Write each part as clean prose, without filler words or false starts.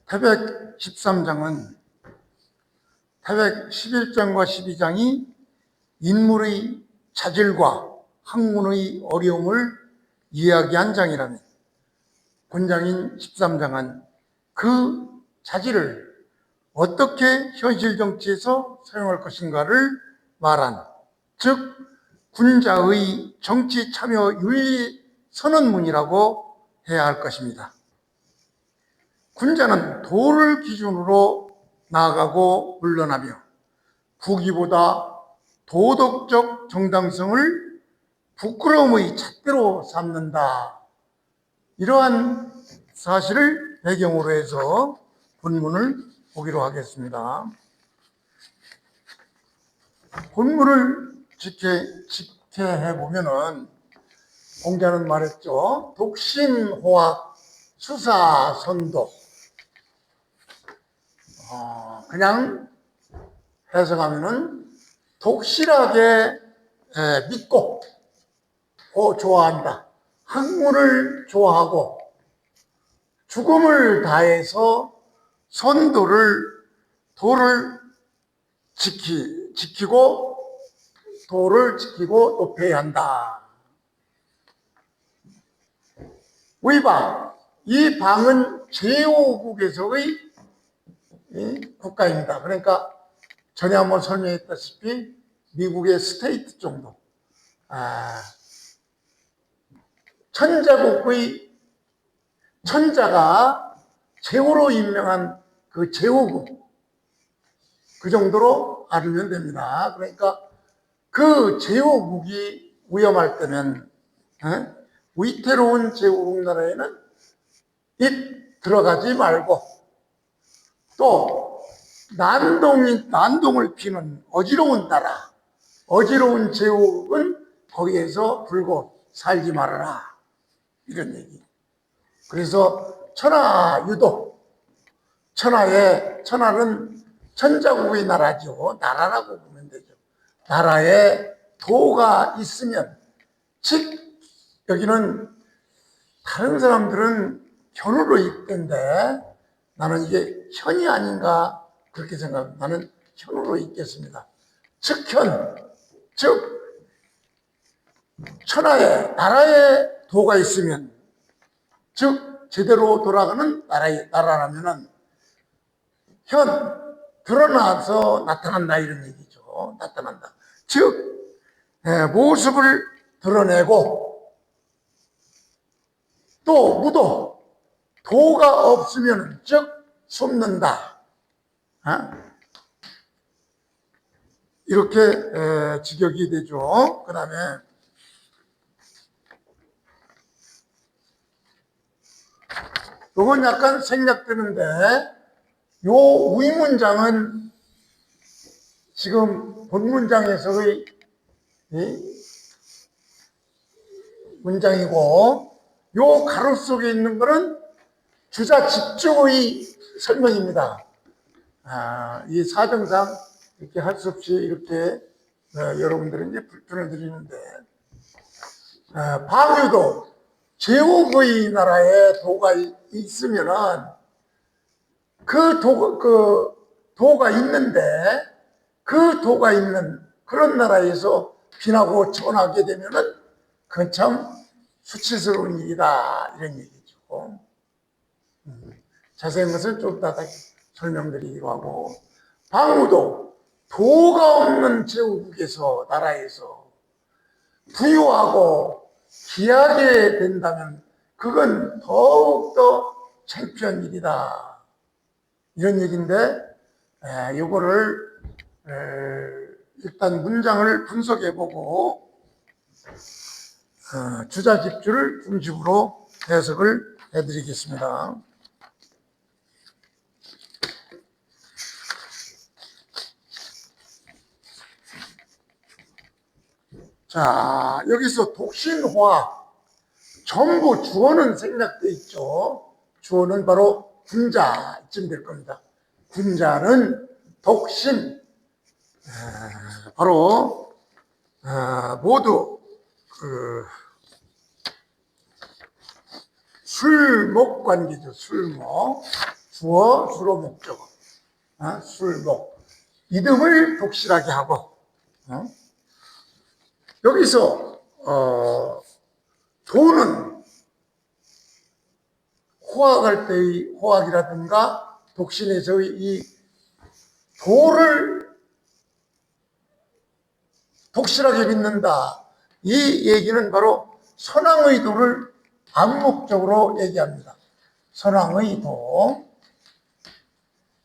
태백 13장은 태백 11장과 12장이 인물의 자질과 학문의 어려움을 이야기한 장이라면 본장인 13장은 그 자질을 어떻게 현실 정치에서 사용할 것인가를 말한, 즉 군자의 정치 참여 윤리 선언문이라고 해야 할 것입니다. 군자는 도를 기준으로 나아가고 물러나며 부귀보다 도덕적 정당성을 부끄러움의 잣대로 삼는다. 이러한 사실을 배경으로 해서 본문을 보기로 하겠습니다. 본문을 직해해 보면은 공자는 말했죠. 독신호학 수사선도. 그냥 해석하면은 독실하게 믿고 좋아한다. 학문을 좋아하고 죽음을 다해서 도를 지키고 높여야 한다. 의방, 이 방은 제5국에서의 국가입니다. 그러니까 전에 한번 설명했다시피 미국의 스테이트 정도. 천자국의 천자가 제후로 임명한 그 제5국, 그 정도로 알으면 됩니다. 그러니까 그 제5국이 위험할 때는 위태로운 제5국 나라에는 들어가지 말고, 또 난동을 피는 어지러운 나라, 어지러운 제5국은 거기에서 불고 살지 말아라, 이런 얘기. 그래서 천하유도, 천하는 천자국의 나라죠. 나라라고 보면 되죠. 나라에 도가 있으면, 즉 여기는 다른 사람들은 현으로 읽던데 나는 이게 현이 아닌가 그렇게 생각합니다. 나는 현으로 읽겠습니다. 측현, 즉 나라에 도가 있으면, 즉 제대로 돌아가는 나라라면은 드러나서 나타난다, 이런 얘기죠. 나타난다. 즉 모습을 드러내고, 또 도가 없으면 즉 숨는다. 이렇게 직역이 되죠. 그 다음에 이건 약간 생략되는데, 요 위문장은 지금 본문장에서의 문장이고, 요 가로 속에 있는 것은 주자 집중의 설명입니다. 이 사정상 이렇게 할 수 없이 이렇게 여러분들은 이제 불편을 드리는데, 방유도, 제국의 나라에 도가 있으면은 그 도가 있는데, 그 도가 있는 그런 나라에서 빈하고 천하게 되면은 그건 참 수치스러운 일이다, 이런 얘기죠. 자세한 것은 좀 이따 설명드리기로 하고, 방우도 도가 없는 제국에서, 나라에서 부유하고 귀하게 된다면 그건 더욱더 창피한 일이다, 이런 얘기인데, 이거를 일단 문장을 분석해보고 주자집주를 중심으로 해석을 해드리겠습니다. 자, 여기서 독신호학, 전부 주어는 생략되어 있죠. 주어는 바로 군자쯤 될 겁니다. 군자는 독신, 바로 모두 술목 관계죠. 술목. 주어, 주로 목적어, 술목, 이름을 독실하게 하고, 여기서 도는 호학할 때의 호학이라든가 독신에서의 이 도를 독실하게 믿는다. 이 얘기는 바로 선왕의 도를 암묵적으로 얘기합니다. 선왕의 도.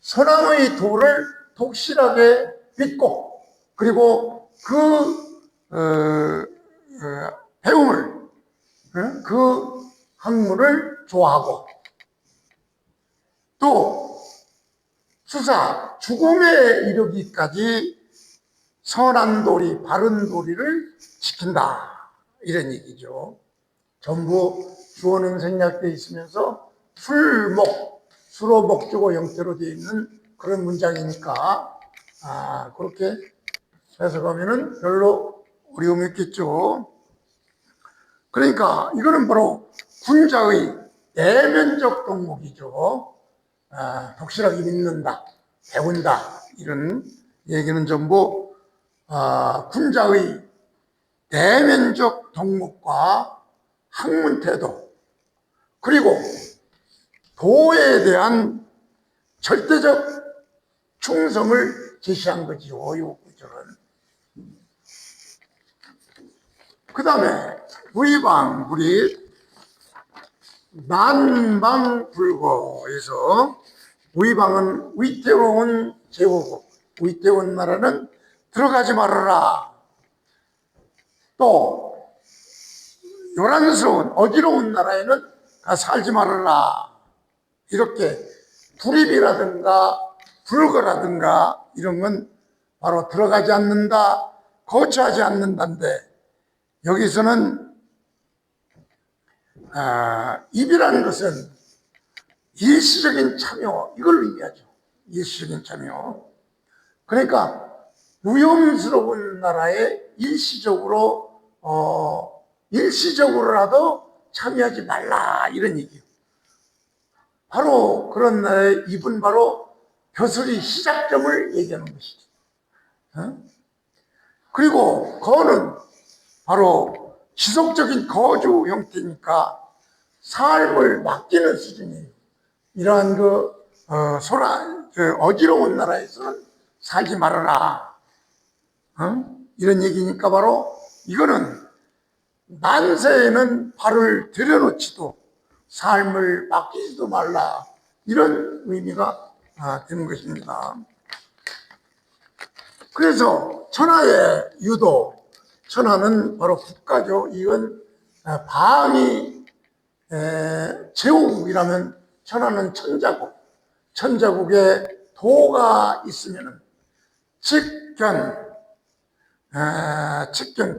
선왕의 도를 독실하게 믿고, 그리고 그 배움을, 그 학문을 좋아하고, 또 수사, 죽음에 이르기까지 선한 도리, 바른 도리를 지킨다. 이런 얘기죠. 전부 주어는 생략되어 있으면서 술목, 수로 목적어 형태로 되어 있는 그런 문장이니까 그렇게 해석하면은 별로 어려움이 없겠죠. 그러니까 이거는 바로 군자의 내면적 덕목이죠. 독실하게 믿는다, 배운다, 이런 얘기는 전부 군자의 내면적 덕목과 학문 태도, 그리고 도에 대한 절대적 충성을 제시한 거지요, 이 구절은. 그 다음에 위방불이 난방불고에서 위방은 위태로운 제후국, 위태로운 나라는 들어가지 말아라. 또 요란스러운 어지러운 나라에는 살지 말아라. 이렇게 불입이라든가 불거라든가 이런 건 바로 들어가지 않는다, 거처하지 않는다인데, 여기서는 입이라는 것은 일시적인 참여, 이걸 의미하죠. 일시적인 참여. 그러니까 위험스러운 나라에 일시적으로라도 참여하지 말라, 이런 얘기예요. 바로 그런 나라의 입은 바로 벼슬이 시작점을 얘기하는 것이죠. 그리고 거는 바로 지속적인 거주 형태니까 삶을 맡기는 수준이에요. 이러한 어지러운 나라에서는 살지 말아라. 이런 얘기니까 바로 이거는 만세에는 발을 들여놓지도 삶을 맡기지도 말라, 이런 의미가 되는 것입니다. 그래서 천하의 유도, 천하는 바로 국가죠. 이건 방이 제국이라면 천하는 천자국, 천자국에 도가 있으면 직견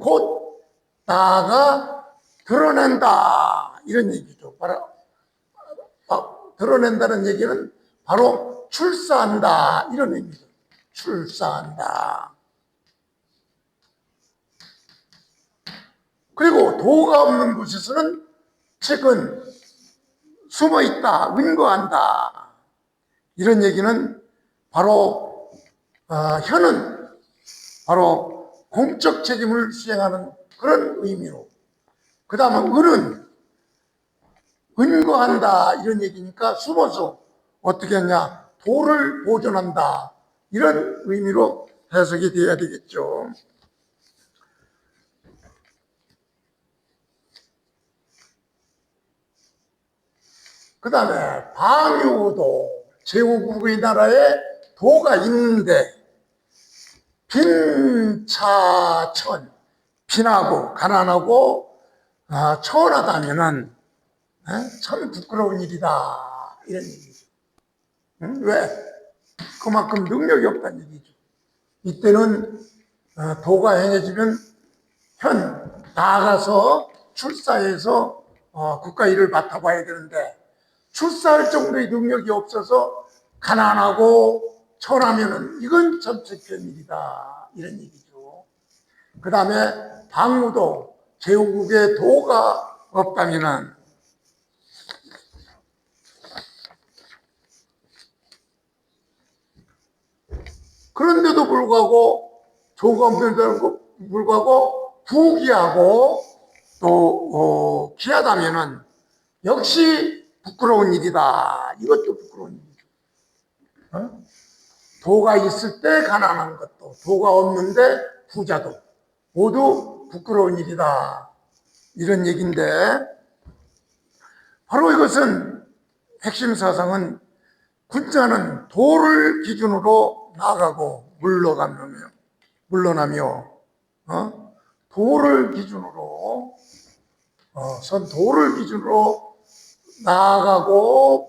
곧 나가 드러낸다, 이런 얘기죠. 바로 드러낸다는 얘기는 바로 출사한다, 이런 의미죠. 출사한다. 그리고 도가 없는 곳에서는 책은 숨어있다, 은거한다, 이런 얘기는 바로 혀는 바로 공적 책임을 수행하는 그런 의미로, 그 다음은 은은 은거한다, 이런 얘기니까 숨어서 어떻게 하냐, 도를 보존한다, 이런 의미로 해석이 되어야 되겠죠. 그 다음에 방유도, 제후국의 나라에 도가 있는데 빈차천, 빈하고 가난하고 처원하다면은 참 부끄러운 일이다, 이런 얘기죠. 왜? 그만큼 능력이 없다는 얘기죠. 이때는 도가 행해지면 나아가서 출사해서 국가 일을 맡아봐야 되는데, 출사할 정도의 능력이 없어서 가난하고 처하면은 이건 천책된 일이다, 이런 얘기죠. 그 다음에 방무도, 제후국에 도가 없다면은 좋은 것임에도 불구하고 부귀하고 또 귀하다면은 역시 부끄러운 일이다. 이것도 부끄러운 일이죠. 도가 있을 때 가난한 것도, 도가 없는데 부자도 모두 부끄러운 일이다. 이런 얘기인데, 바로 이것은 핵심 사상은 군자는 도를 기준으로 나아가고 물러나며 도를 기준으로 도를 기준으로 나아가고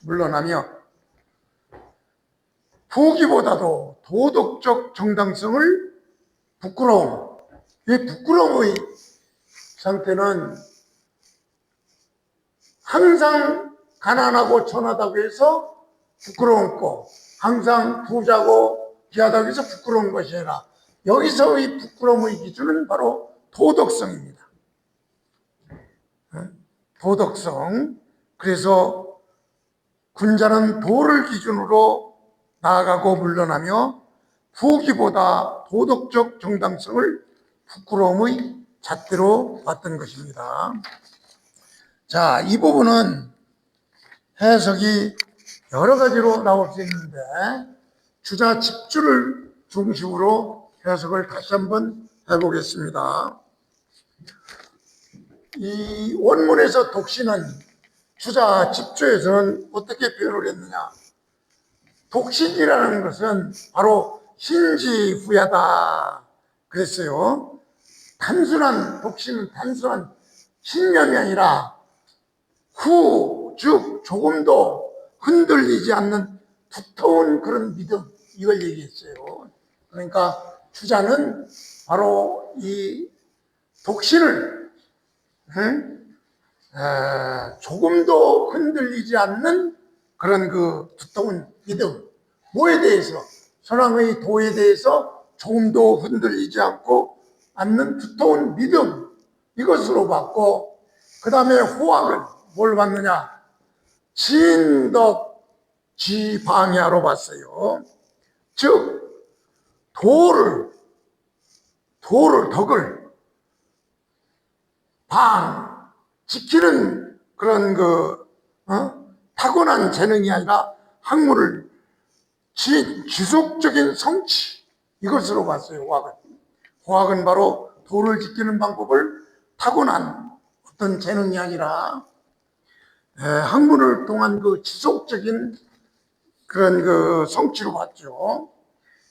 물러나며 부귀보다도 도덕적 정당성을 부끄러움. 이 부끄러움의 상태는 항상 가난하고 천하다고 해서 부끄러운 거, 항상 부자고 귀하다고 해서 부끄러운 것이 아니라 여기서의 부끄러움의 기준은 바로 도덕성입니다. 도덕성. 그래서 군자는 도를 기준으로 나아가고 물러나며 부귀보다 도덕적 정당성을 부끄러움의 잣대로 봤던 것입니다. 자, 이 부분은 해석이 여러 가지로 나올 수 있는데 주자 집주를 중심으로 해석을 다시 한번 해보겠습니다. 이 원문에서 독신은 주자 집주에서는 어떻게 표현을 했느냐? 독신이라는 것은 바로 신지후야다 그랬어요. 독신은 단순한 신념이 아니라 즉 조금도 흔들리지 않는 두터운 그런 믿음, 이걸 얘기했어요. 그러니까 주자는 바로 이 독신을 조금도 흔들리지 않는 그런 그 두터운 믿음, 뭐에 대해서, 선왕의 도에 대해서 조금도 흔들리지 않는 두터운 믿음, 이것으로 봤고, 그 다음에 호학은 뭘 봤느냐? 진덕 지방야로 봤어요. 즉 덕을 지키는 그런 타고난 재능이 아니라 학문을 지속적인 성취, 이것으로 봤어요. 호학은 바로 도를 지키는 방법을 타고난 어떤 재능이 아니라 학문을 통한 그 지속적인 그런 그 성취로 봤죠.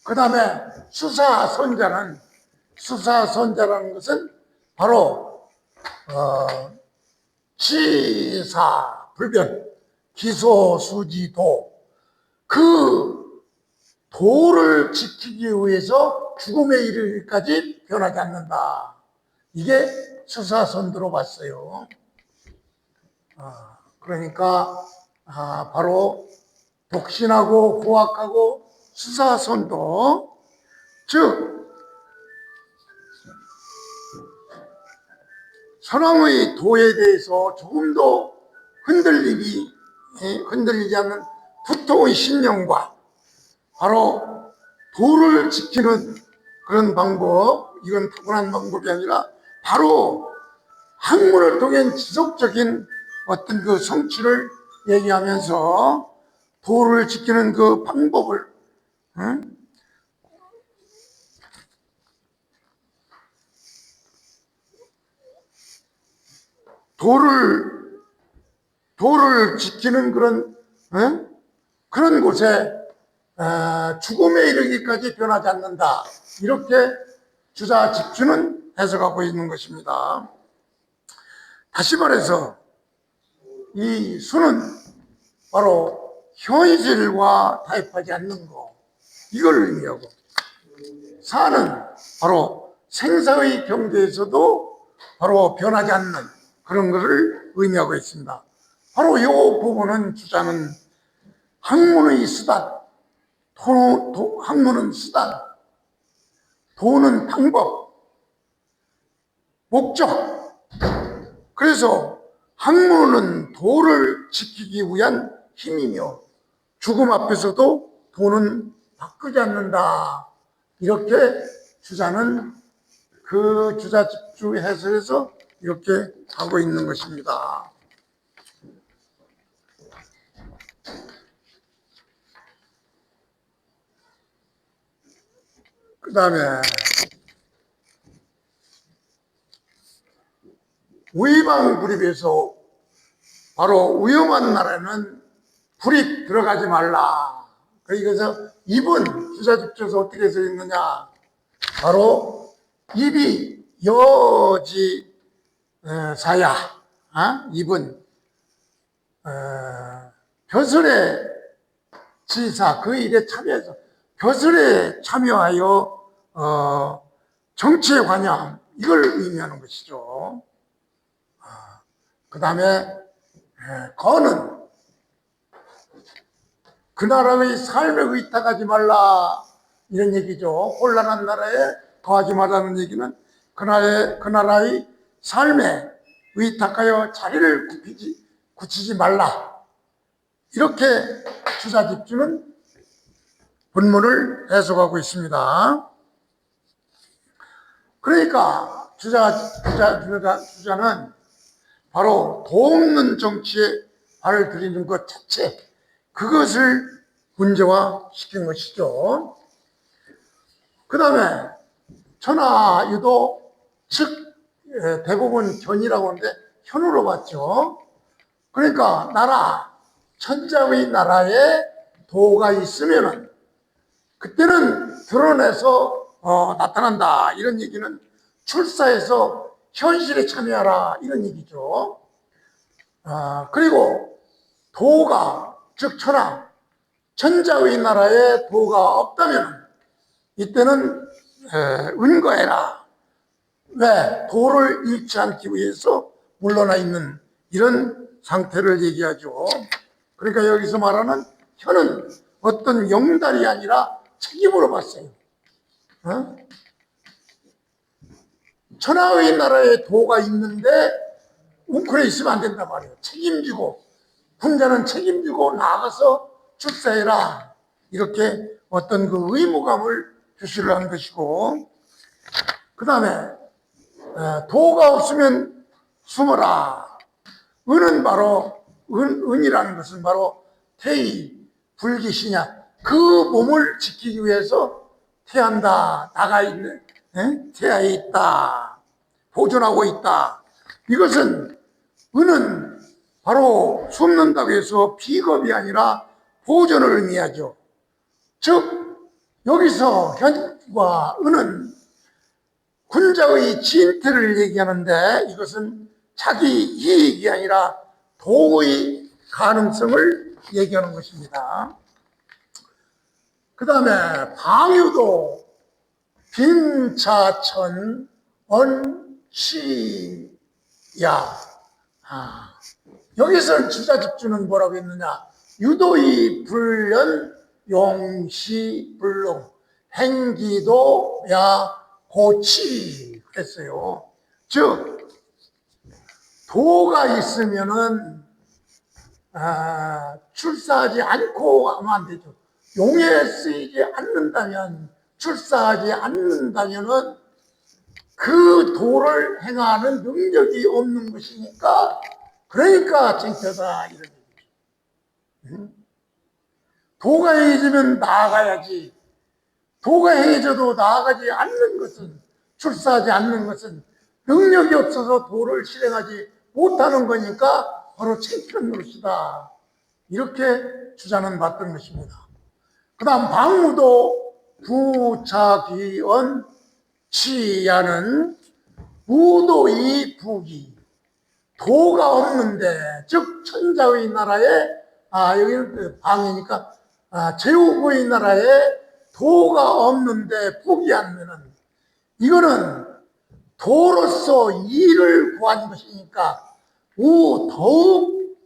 그 다음에 수사선자라는 것은 바로 치사불변, 기소수지도, 그 도를 지키기 위해서 죽음에 이르기까지 변하지 않는다. 이게 수사선도로 봤어요. 그러니까 바로 독신하고 호학하고 수사선도, 즉 선왕의 도에 대해서 조금도 흔들리지 않는 두터운 신념과 바로 도를 지키는 그런 방법, 이건 타고난 방법이 아니라 바로 학문을 통한 지속적인 어떤 그 성취를 얘기하면서 도를 지키는 그 방법을 도를 지키는 그런 곳에 죽음에 이르기까지 변하지 않는다. 이렇게 주자 집주는 해석하고 있는 것입니다. 다시 말해서 이 수는 바로 현실과 타협하지 않는 것, 이걸 의미하고, 사는 바로 생사의 경계에서도 바로 변하지 않는 그런 것을 의미하고 있습니다. 바로 이 부분은 주자는 학문의 수단, 학문은 수단, 도는 방법, 목적, 그래서 학문은 도를 지키기 위한 힘이며 죽음 앞에서도 도는 바꾸지 않는다. 이렇게 주자는 그 주자 집주 해설에서 이렇게 하고 있는 것입니다. 그 다음에 위방불입에서 바로 위험한 나라에는 불입 들어가지 말라. 그래서 입은 주자집주에서 어떻게 써 있느냐. 바로 입이 여지 사야. 입은 벼슬의 지사 그 일에 참여해서 벼슬에 참여하여 정치에 관여함 이걸 의미하는 것이죠. 그 다음에 거는 그 나라의 삶에 의탁하지 말라 이런 얘기죠. 혼란한 나라에 거하지 말라는 얘기는 그 나라의 삶에 의탁하여 자리를 굳히지 말라 이렇게 주자집주는 본문을 해석하고 있습니다. 그러니까 주자는 바로 도없는 정치에 발을 들이는 것 자체 그것을 문제화시킨 것이죠. 그 다음에 천하유도 즉 대부분 견이라고 하는데 현으로 봤죠. 그러니까 천자의 나라에 도가 있으면은 그때는 드러내서 나타난다 이런 얘기는 출사해서 현실에 참여하라 이런 얘기죠. 그리고 도가 즉 천자의 나라에 도가 없다면 이때는 은거해라. 왜? 도를 잃지 않기 위해서 물러나 있는 이런 상태를 얘기하죠. 그러니까 여기서 말하는 현은 어떤 영달이 아니라 책임으로 봤어요. 천하의 나라에 도가 있는데 웅크려 있으면 안 된단 말이에요. 책임지고 혼자는 책임지고 나가서 출사해라. 이렇게 어떤 그 의무감을 표시를 한 것이고 그 다음에 도가 없으면 숨어라. 은은 바로 은이라는 것은 바로 태의, 불기시냐 그 몸을 지키기 위해서 태한다, 나가 있는 태아에 있다, 보존하고 있다. 이것은 은은 바로 숨는다고 해서 비겁이 아니라 보존을 의미하죠. 즉 여기서 현과 은은 군자의 진퇴를 얘기하는데 이것은 자기 이익이 아니라 도의 가능성을 얘기하는 것입니다. 그 다음에 방유도 빈차천 언시야. 여기서 주자집주는 뭐라고 했느냐. 유도이 불련 용시불능 행기도야 고치 그랬어요. 즉 도가 있으면은 출사하지 않고 하면 안 되죠. 용에 쓰이지 않는다면 출사하지 않는다면은 그 도를 행하는 능력이 없는 것이니까 그러니까 창피하다 이런 얘기죠. 도가 행해지면 나아가야지. 도가 행해져도 나아가지 않는 것은 출사하지 않는 것은 능력이 없어서 도를 실행하지 못하는 거니까 바로 창피한 노릇이다. 이렇게 주장은 받던 것입니다. 그 다음 방무도 부차귀언 치야는 무도이 부기 도가 없는데 즉 천자의 나라에 여기는 방이니까 제후의 나라에 도가 없는데 부기하면은 이거는 도로서 이를 구하는 것이니까 더욱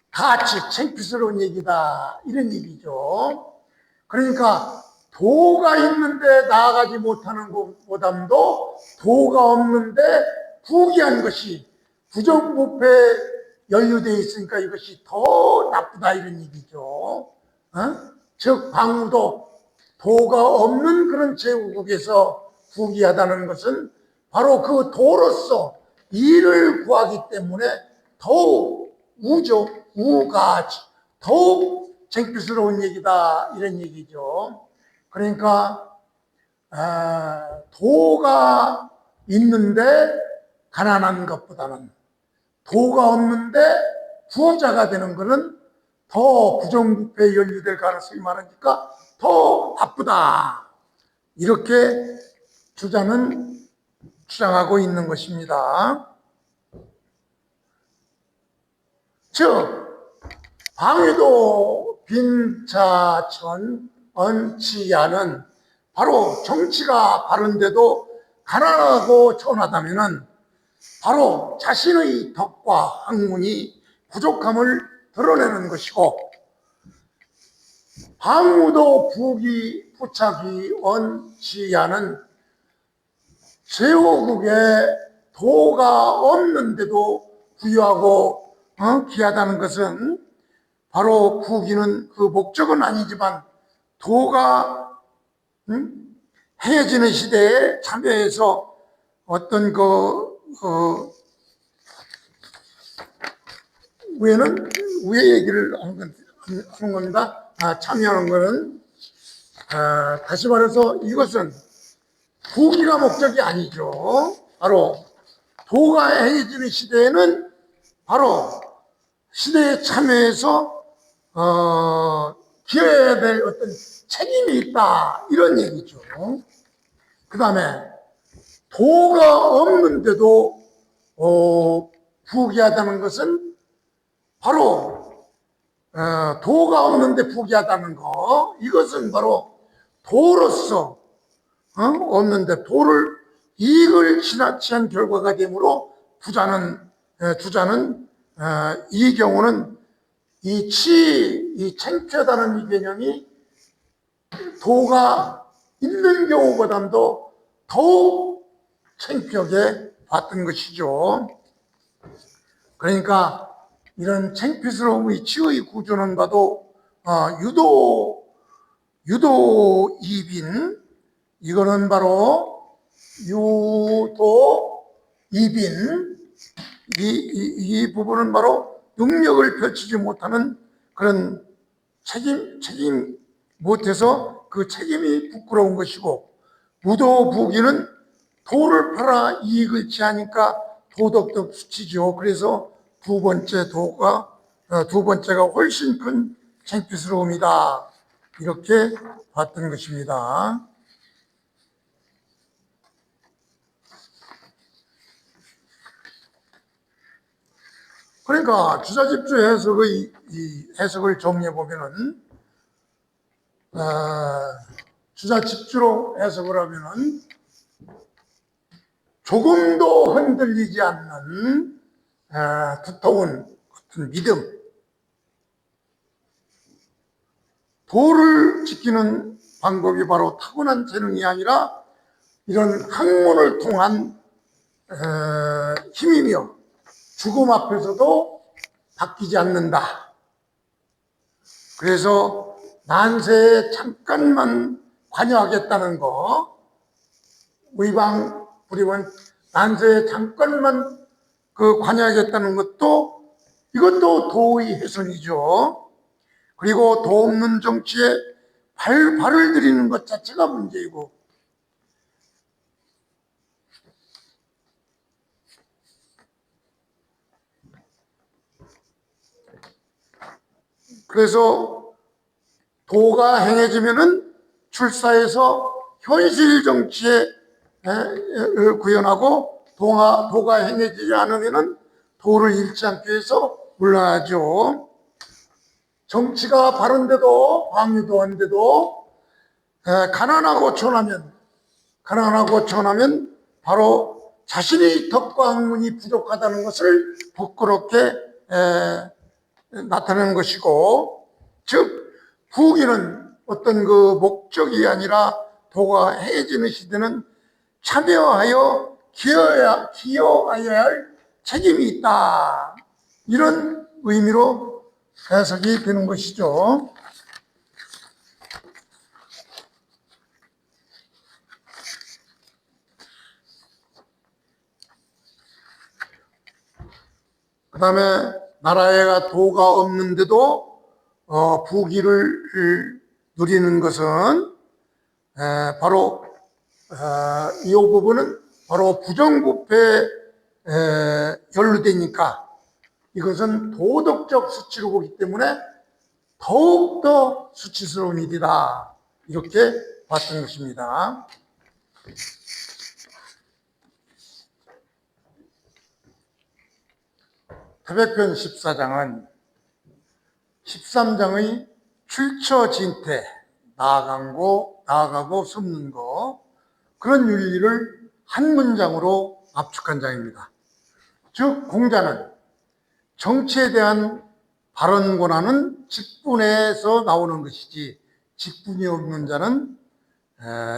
같이 창피스러운 얘기다 이런 얘기죠. 그러니까 도가 있는데 나아가지 못하는 것보담도 도가 없는데 부기한 것이 부정부패 연루되어 있으니까 이것이 더 나쁘다 이런 얘기죠. 즉 방우도 도가 없는 그런 제국에서 부귀하다는 것은 바로 그 도로서 이를 구하기 때문에 더욱 우가 더욱 창피스러운 얘기다 이런 얘기죠. 그러니까 도가 있는데 가난한 것보다는 도가 없는데 부자가 되는 것은 더 부정부패에 연루될 가능성이 많으니까 더 나쁘다. 이렇게 주장하고 있는 것입니다. 즉 방위도 빈차천 언치야는 바로 정치가 바른데도 가난하고 천하다면은 바로 자신의 덕과 학문이 부족함을 드러내는 것이고, 방우도 부기 부착이 언치야는 제후국에 도가 없는데도 부유하고 귀하다는 것은 바로 부기는 그 목적은 아니지만 도가 행해지는 시대에 참여해서 어떤 위에 얘기를 하는 겁니다. 참여하는 것은 다시 말해서 이것은 부기가 목적이 아니죠. 바로 도가 행해지는 시대에는 바로 시대에 참여해서 기여해야 될 어떤 책임이 있다 이런 얘기죠. 그 다음에 도가 없는데도 부귀하다는 것은 바로 도가 없는데 부귀하다는 거, 이것은 바로 도로서 없는데 도를 이익을 지나치한 결과가 되므로 주자는 이 경우는 이 창피하다는 이 개념이 도가 있는 경우보다도 더욱 창피하게 봤던 것이죠. 그러니까 이런 창피스러움의 치의 구조는 봐도 유도이빈, 이거는 바로 유도이빈, 이 부분은 바로 능력을 펼치지 못하는 그런 책임 못해서 그 책임이 부끄러운 것이고, 무도부기는 도를 팔아 이익을 취하니까 도덕적 수치죠. 그래서 두 번째가 훨씬 큰 창피스러움이다 이렇게 봤던 것입니다. 그러니까 주자집주 해석의 이 해석을 정리해 보면은 주자집주로 해석을 하면은 조금도 흔들리지 않는 두터운 같은 믿음, 도를 지키는 방법이 바로 타고난 재능이 아니라 이런 학문을 통한 힘이며 죽음 앞에서도 바뀌지 않는다. 그래서 난세에 잠깐만 관여하겠다는 거, 의방 부리면 난세에 잠깐만 관여하겠다는 것도 이것도 도의 훼손이죠. 그리고 도 없는 정치에 발을 들이는 것 자체가 문제이고, 그래서 도가 행해지면은 출사에서 현실 정치에 구현하고, 도가 행해지지 않으면은 도를 잃지 않기 위해서 물러나죠. 정치가 바른데도 방위도 한데도 가난하고 천하면 바로 자신의 덕과 학문이 부족하다는 것을 부끄럽게 나타내는 것이고, 즉 부귀는 어떤 그 목적이 아니라 도가 행해지는 시대는 참여하여 기여하여야 할 책임이 있다. 이런 의미로 해석이 되는 것이죠. 그 다음에 나라에 도가 없는데도 부귀를 누리는 것은 바로 이 부분은 바로 부정부패에 연루되니까 이것은 도덕적 수치로 보기 때문에 더욱더 수치스러운 일이다. 이렇게 봤던 것입니다. 태백편 14장은 13장의 출처진퇴, 나아가고 숨는 거, 그런 윤리를 한 문장으로 압축한 장입니다. 즉 공자는 정치에 대한 발언 권한은 직분에서 나오는 것이지, 직분이 없는 자는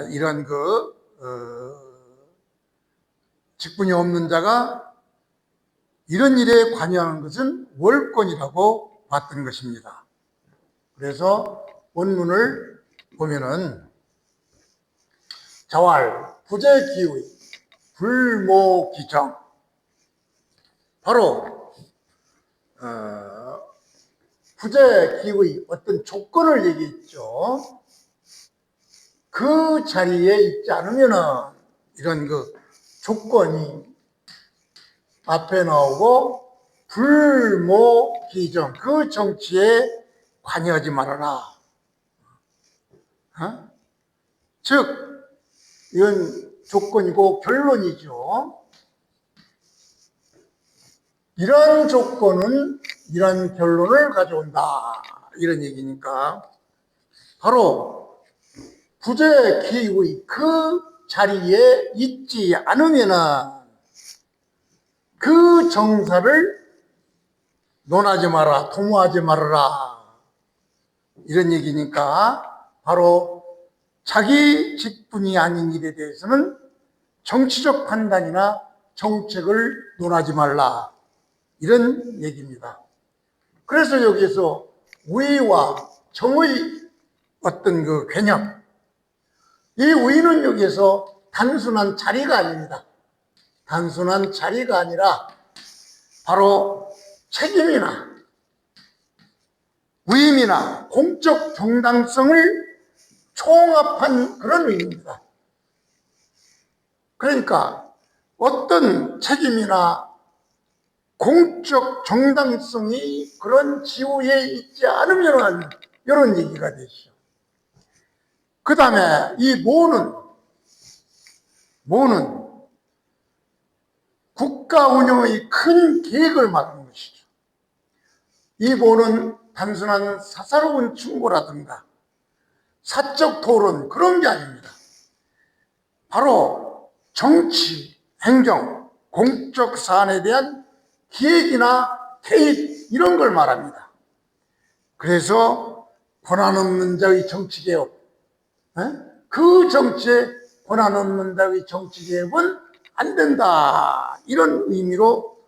이런 직분이 없는 자가 이런 일에 관여하는 것은 월권이라고 봤던 것입니다. 그래서 원문을 보면은 자왈 부재기의 불모기정, 바로 부재기의 어떤 조건을 얘기했죠. 그 자리에 있지 않으면은 이런 조건이 앞에 나오고, 불모기정, 그 정치에 관여하지 말아라. 즉 이건 조건이고 결론이죠. 이런 조건은 이런 결론을 가져온다, 이런 얘기니까 바로 부재기의 그 자리에 있지 않으면은 그 정사를 논하지 마라, 도모하지 말아라, 이런 얘기니까 바로 자기 직분이 아닌 일에 대해서는 정치적 판단이나 정책을 논하지 말라, 이런 얘기입니다. 그래서 여기에서 우의와 정의 어떤 개념, 이 우의는 여기에서 단순한 자리가 아닙니다. 단순한 자리가 아니라 바로 책임이나 위임이나 공적 정당성을 총합한 그런 의미입니다. 그러니까 어떤 책임이나 공적 정당성이 그런 지위에 있지 않으면 이런 얘기가 되죠. 그 다음에 이 모는 국가 운영의 큰 계획을 말하는 것이죠. 이 모는 단순한 사사로운 충고라든가 사적 토론, 그런 게 아닙니다. 바로 정치, 행정, 공적 사안에 대한 기획이나 개입, 이런 걸 말합니다. 그래서 권한 없는 자의 정치개혁, 그 정치에 권한 없는 자의 정치개혁은 안 된다, 이런 의미로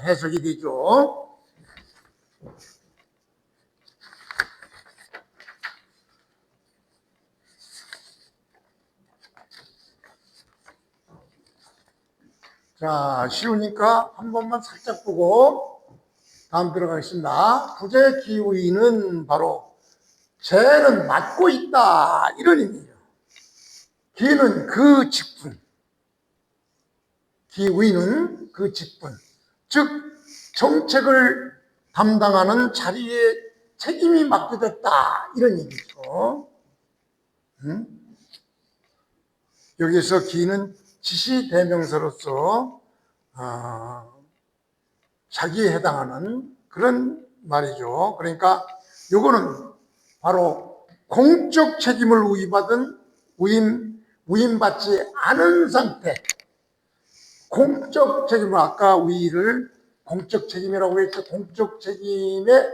해석이 되죠. 자, 쉬우니까 한 번만 살짝 보고 다음 들어가겠습니다. 부재기의는 바로 죄는 맡고 있다, 이런 의미예요. 기는 그 직분, 기의는 그 직분, 즉 정책을 담당하는 자리에 책임이 맡겨졌다, 이런 얘기죠. 여기서 기는 지시대명사로서 자기에 해당하는 그런 말이죠. 그러니까 요거는 바로 공적 책임을 위임받지 않은 상태, 공적 책임을, 아까 위를 공적 책임이라고 했죠. 공적 책임에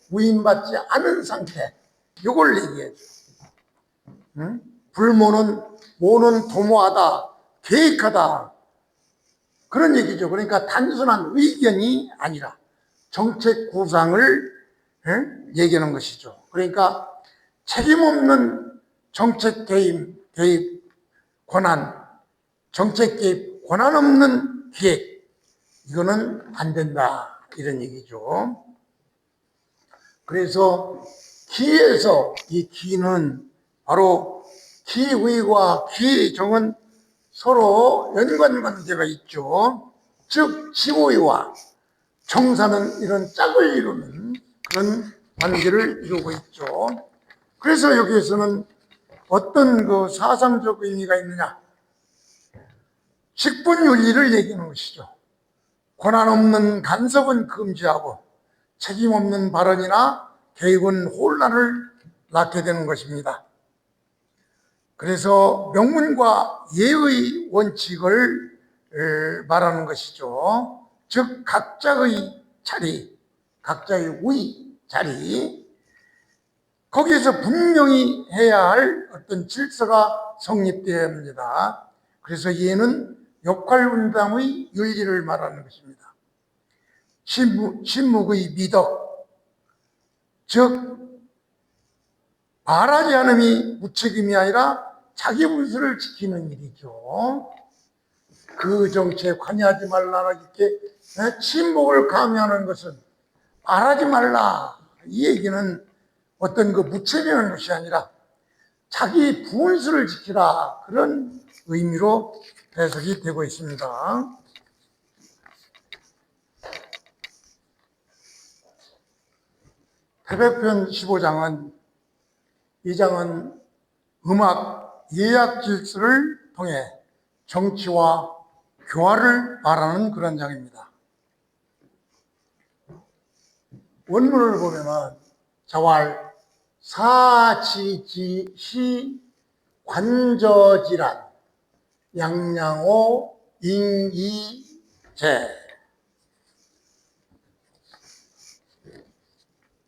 위임받지 않은 상태, 요걸 얘기해줘. 모는 도모하다, 계획하다, 그런 얘기죠. 그러니까 단순한 의견이 아니라 정책 구상을 얘기하는 것이죠. 그러니까 책임 없는 정책 개입 권한, 정책 개입 권한 없는 기획, 이거는 안 된다, 이런 얘기죠. 그래서 기에서 이 기는 바로 기의과 기정은 서로 연관관계가 있죠. 즉 지의와 정사는 이런 짝을 이루는 그런 관계를 이루고 있죠. 그래서 여기에서는 어떤 그 사상적 의미가 있느냐? 직분윤리를 얘기하는 것이죠. 권한 없는 간섭은 금지하고 책임 없는 발언이나 개입은 혼란을 낳게 되는 것입니다. 그래서 명문과 예의 원칙을 말하는 것이죠. 즉 각자의 자리, 각자의 의 자리, 거기에서 분명히 해야 할 어떤 질서가 성립되어야 합니다. 그래서 얘는 역할 분담의 윤리를 말하는 것입니다. 침묵의 미덕, 즉 말하지 않음이 무책임이 아니라 자기 분수를 지키는 일이죠. 그 정치에 관여하지 말라, 이렇게 침묵을 강요하는 것은 말하지 말라, 이 얘기는 어떤 그 무책임한 것이 아니라 자기 분수를 지키라, 그런 의미로 해석이 되고 있습니다. 태백편 15장은, 이 장은 음악 예약 질서를 통해 정치와 교화를 말하는 그런 장입니다. 원문을 보면은 자왈 사지지시 관저지란 양양호 인이제.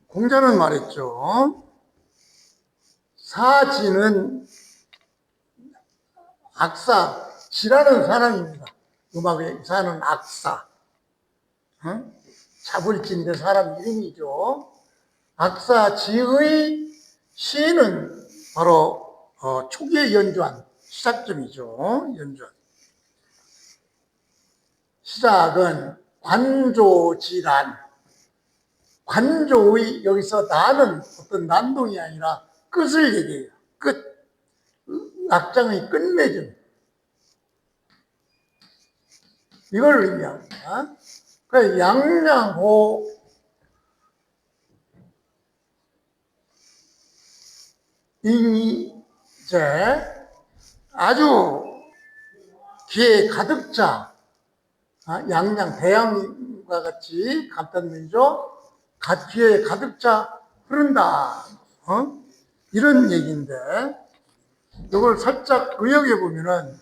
공자는 말했죠. 사지는 악사, 지라는 사람입니다. 음악에 사는 악사. 자불진데 사람 이름이죠. 악사 지의 시는 바로 초기에 연주한 시작점이죠. 연주한. 시작은 관조지란. 관조의, 여기서 나는 어떤 난동이 아니라 끝을 얘기해요. 끝. 악장의 끝맺음. 이걸 의미합니다. 그러니까 양양호 인이제, 아주 기에 가득 차, 양양 대양과 같이 같다는 얘기죠. 기에 가득 차 흐른다, 이런 얘기인데, 이걸 살짝 의역해 보면은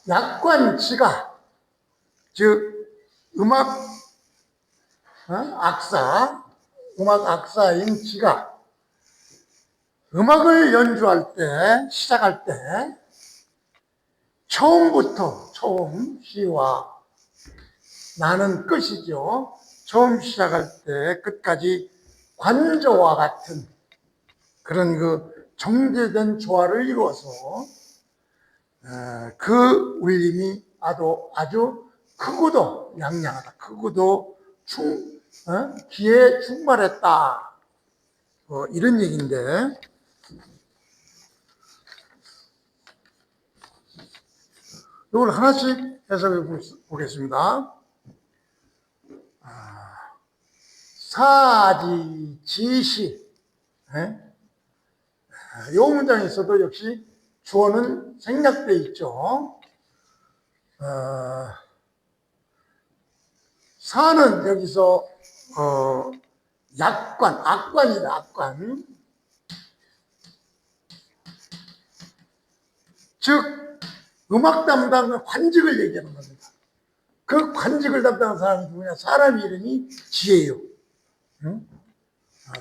약관지가, 즉 음악 악사인 지가 음악을 연주할 때, 시작할 때 처음부터, 처음 시와 나는 끝이죠. 처음 시작할 때 끝까지 관저와 같은 그런 그 정제된 조화를 이루어서 그 울림이 아주 크고도 양양하다, 크고도 기에 충만했다, 이런 얘기인데, 이걸 하나씩 해석해 보겠습니다. 사지지시, 이 문장에서도 역시 주어는 생략되어 있죠. 사는 여기서 악관이다, 악관. 즉 음악 담당 관직을 얘기하는 겁니다. 그 관직을 담당한 사람이 누구냐? 사람 이름이 지혜요.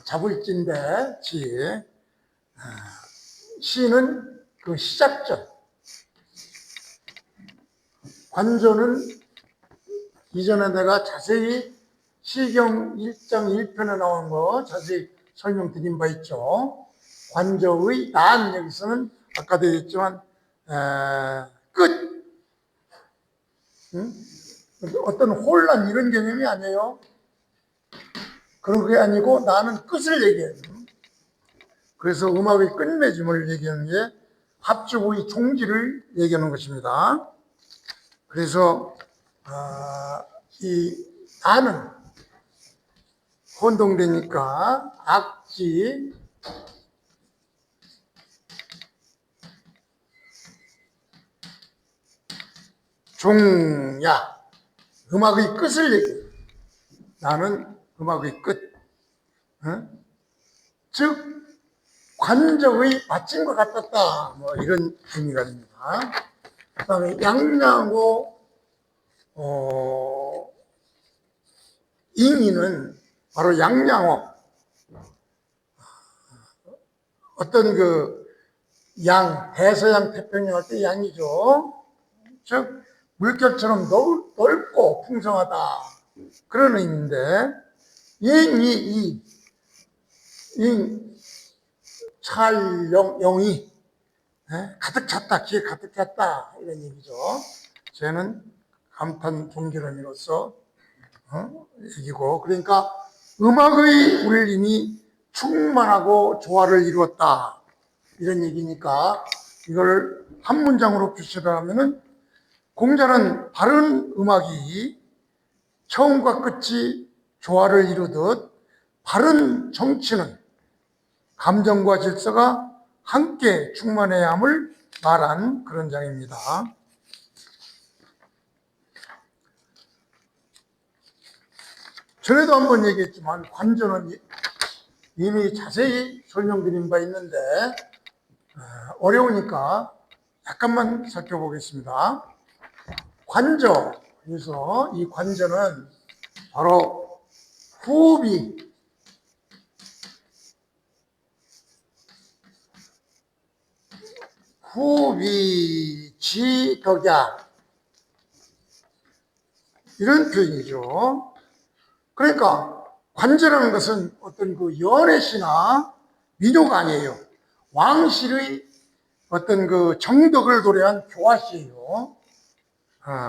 자불진데 지혜. 시는 그 시작점. 관조는 이전에 내가 자세히 시경 1장 1편에 나온 거 자세히 설명드린 바 있죠. 관조의 난, 여기서는 아까도 얘기했지만 끝, 응? 어떤 혼란 이런 개념이 아니에요. 그런 게 아니고 나는 끝을 얘기해요. 그래서 음악의 끝맺음을 얘기하는 게 합주의 종지를 얘기하는 것입니다. 그래서 이 나는 혼동되니까 악지, 종야, 음악의 끝을 얘기해요. 나는 음악의 끝. 즉 관적의 마침과 같았다. 뭐 이런 의미가 됩니다. 그 다음에 양양호 잉이는 바로 양양호, 어떤 그 양, 대서양 태평양 할 때 양이죠. 즉 물결처럼 넓고 풍성하다, 그런 의미인데, 잉이 찰영이 가득 찼다, 기에 가득 찼다, 이런 얘기죠. 저는 감탄 종결함으로써 얘기고, 그러니까 음악의 울림이 충만하고 조화를 이루었다, 이런 얘기니까 이걸 한 문장으로 표시를 하면은, 공자는 바른 음악이 처음과 끝이 조화를 이루듯 바른 정치는 감정과 질서가 함께 충만해야 함을 말한 그런 장입니다. 전에도 한번 얘기했지만 관조는 이미 자세히 설명드린 바 있는데 어려우니까 약간만 살펴보겠습니다. 관조, 그래서 이 관조는 바로 후비지덕야, 이런 표현이죠. 그러니까 관조라는 것은 어떤 그 연애시나 민요가 아니에요. 왕실의 어떤 그 정덕을 도래한 교화시예요.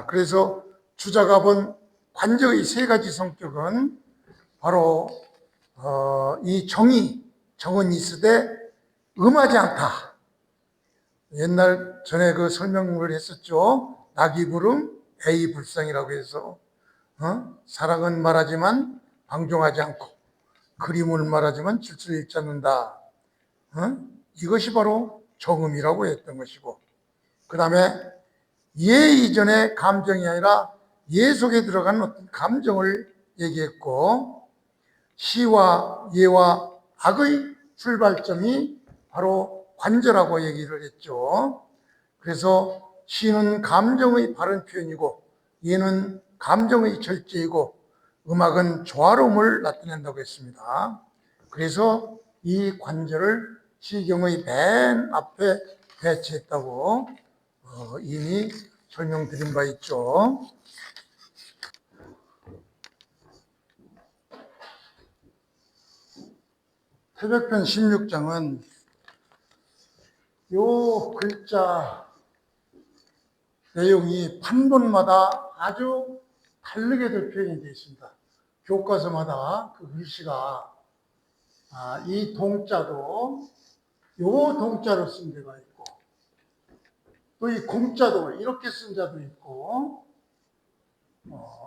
그래서 주자가 본 관저의 세 가지 성격은 바로 이 정은 있으되 음하지 않다. 옛날 전에 그 설명을 했었죠. 낙이 부름, 애이 불상이라고 해서 사랑은 말하지만 방종하지 않고, 그림을 말하지만 질서를 잃지 않는다. 이것이 바로 정음이라고 했던 것이고, 그 다음에 예 이전의 감정이 아니라 예 속에 들어간 어떤 감정을 얘기했고, 시와 예와 악의 출발점이 바로 관조라고 얘기를 했죠. 그래서 시는 감정의 바른 표현이고, 예는 감정의 절제이고, 음악은 조화로움을 나타낸다고 했습니다. 그래서 이 관조를 시경의 맨 앞에 배치했다고 이미 설명드린 바 있죠. 태백편 16장은 요 글자 내용이 판본마다 아주 다르게 표현이 되어 있습니다. 교과서마다 그 글씨가 이 동자도 요 동자로 쓴 데가 있고, 또 이 공자도 이렇게 쓴 자도 있고,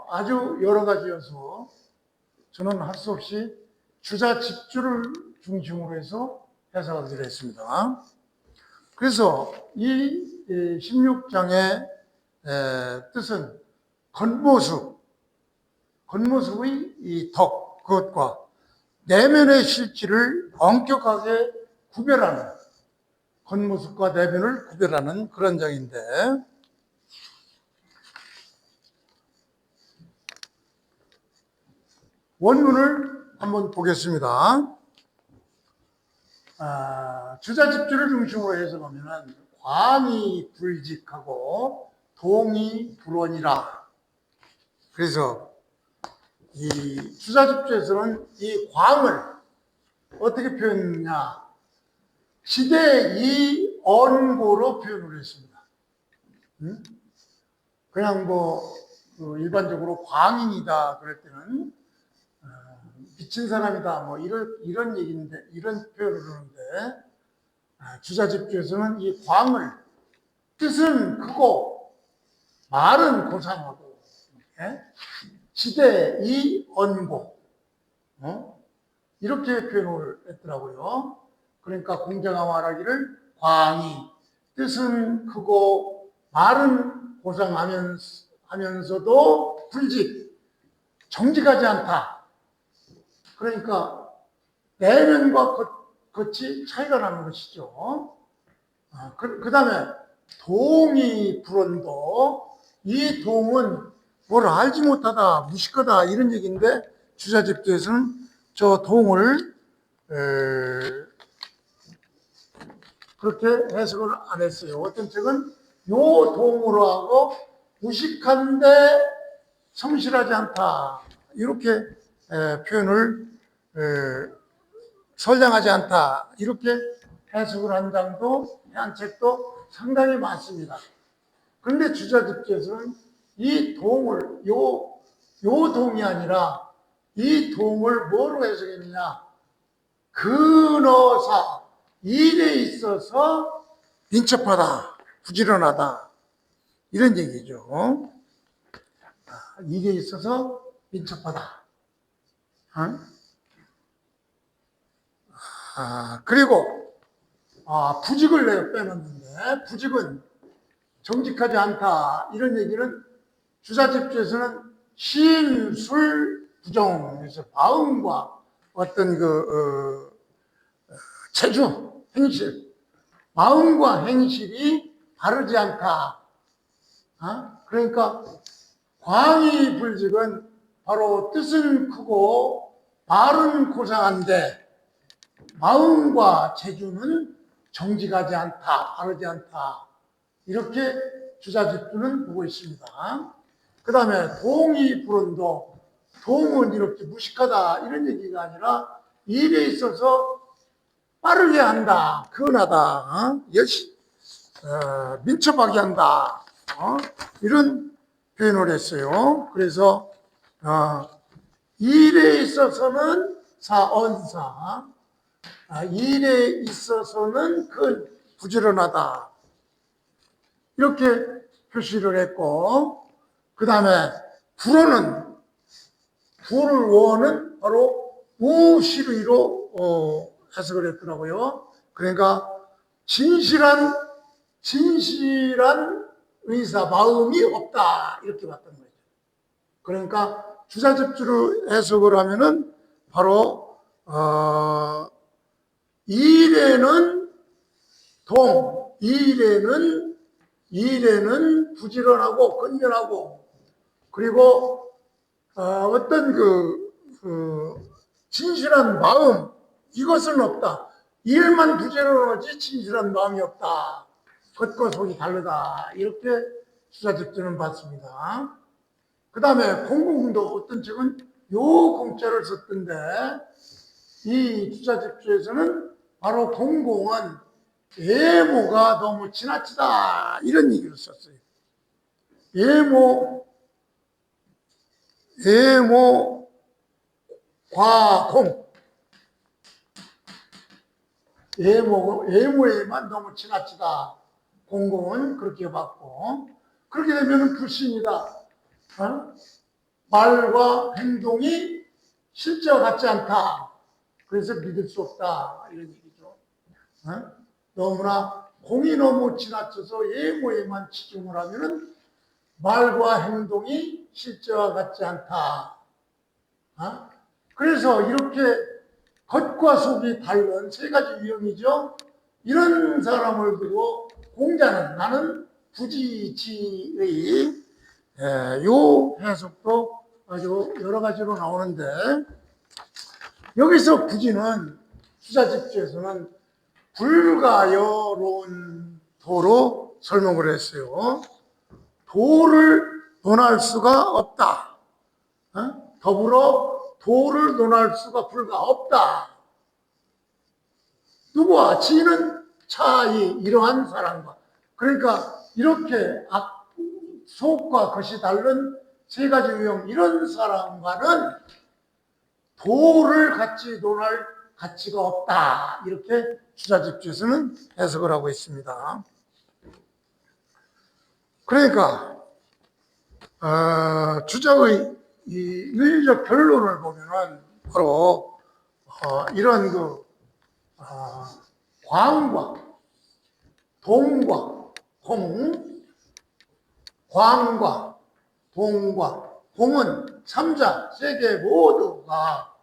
아주 여러 가지여서 저는 할 수 없이 주자 집주를 중심으로 해서 해석하기로 했습니다. 그래서 이 16장의 뜻은 겉모습의 이 덕, 그것과 내면의 실질을 엄격하게 구별하는, 겉모습과 내면을 구별하는 그런 장인데, 원문을 한번 보겠습니다. 주자 집주를 중심으로 해석하면 관이 불직하고 동이 불원이라. 그래서 이 주자집주에서는 이 광을 어떻게 표현했냐? 시대 이 언고로 표현을 했습니다. 그냥 일반적으로 광인이다 그럴 때는 미친 사람이다 뭐 이런 얘기인데, 이런 표현을 하는데, 주자집주에서는 이 광을 뜻은 크고 말은 고상하고 시대 이 언고 이렇게 표현을 했더라고요. 그러니까 공자가 말하기를 광이 뜻은 크고 말은 고상하면서도 굴직 정직하지 않다. 그러니까 내면과 겉이 차이가 나는 것이죠. 그 다음에 동이 불언도, 이 동은 뭘 알지 못하다, 무식하다 이런 얘기인데, 주자집주에서는 저 동을 그렇게 해석을 안 했어요. 어떤 책은 요 동으로 하고 무식한데 성실하지 않다 이렇게 표현을 선량하지 않다 이렇게 해석을 한 책도 상당히 많습니다. 그런데 주자집주에서는 이 동을 요 동이 아니라 이 동을 뭐로 해석했느냐? 근어사, 일에 있어서 민첩하다, 부지런하다 이런 얘기죠. 일에 있어서 민첩하다. 그리고 부직을 내가 빼놨는데, 부직은 정직하지 않다 이런 얘기는 주자집주에서는 신술 부정에서 마음과 어떤 체주, 행실, 마음과 행실이 바르지 않다. 그러니까 광이 불직은 바로 뜻은 크고 말은 고상한데 마음과 체주는 정직하지 않다, 바르지 않다. 이렇게 주자집주는 보고 있습니다. 그 다음에 동이 불언도, 동은 이렇게 무식하다 이런 얘기가 아니라 일에 있어서 빠르게 한다, 근하다, 민첩하게 한다 이런 표현을 했어요. 그래서 일에 있어서는 언사, 일에 있어서는 부지런하다 이렇게 표시를 했고, 그 다음에 불원은 바로 우시의로 해석을 했더라고요. 그러니까 진실한 의사, 마음이 없다 이렇게 봤던 거죠. 그러니까 주자집주를 해석을 하면은 바로 일에는 일에는 부지런하고 건전하고, 그리고 어떤 진실한 마음, 이것은 없다. 일만 부지런하지 진실한 마음이 없다. 겉과 속이 다르다. 이렇게 주자집주는 봤습니다. 그 다음에 공공도 어떤 책은 요 공자를 썼던데, 이 주자집주에서는 바로 공공은 예모가 너무 지나치다 이런 얘기를 썼어요. 예모 과공, 예모에만 너무 지나치다. 공공은 그렇게 봤고, 그렇게 되면 불신이다. 말과 행동이 실제와 같지 않다. 그래서 믿을 수 없다 이런 얘기죠. 너무나 공이 너무 지나쳐서 예모에만 치중을 하면은 말과 행동이 실제와 같지 않다. 그래서 이렇게 겉과 속이 다른 세 가지 유형이죠. 이런 사람을 두고 공자는, 나는 부지지의 요 해석도 아주 여러 가지로 나오는데, 여기서 부지는 주자집주에서는 불가여론도로 설명을 했어요. 도를 논할 수가 없다. 더불어 도를 논할 수가 불가 없다. 누구와? 지는 차이 이러한 사람과. 그러니까 이렇게 속과 것이 다른 세 가지 유형 이런 사람과는 도를 같이 논할 가치가 없다. 이렇게 주자집주에서는 해석을 하고 있습니다. 그러니까 주자의 이 윤리적 결론을 보면은 바로 이런 광과 동과 공, 광과 동과 공은 삼자 세계 모두가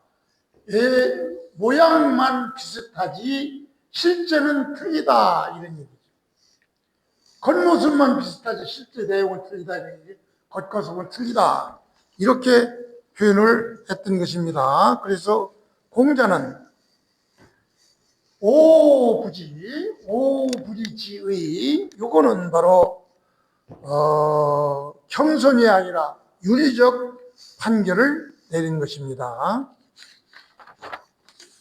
모양만 비슷하지 실제는 틀리다 이런 얘기죠. 겉모습만 비슷하지 실제 내용은 틀리다 이런 얘기. 겉모습은 틀리다 이렇게 표현을 했던 것입니다. 그래서 공자는 오부지의 요거는 바로 겸손이 아니라 윤리적 판결을 내린 것입니다.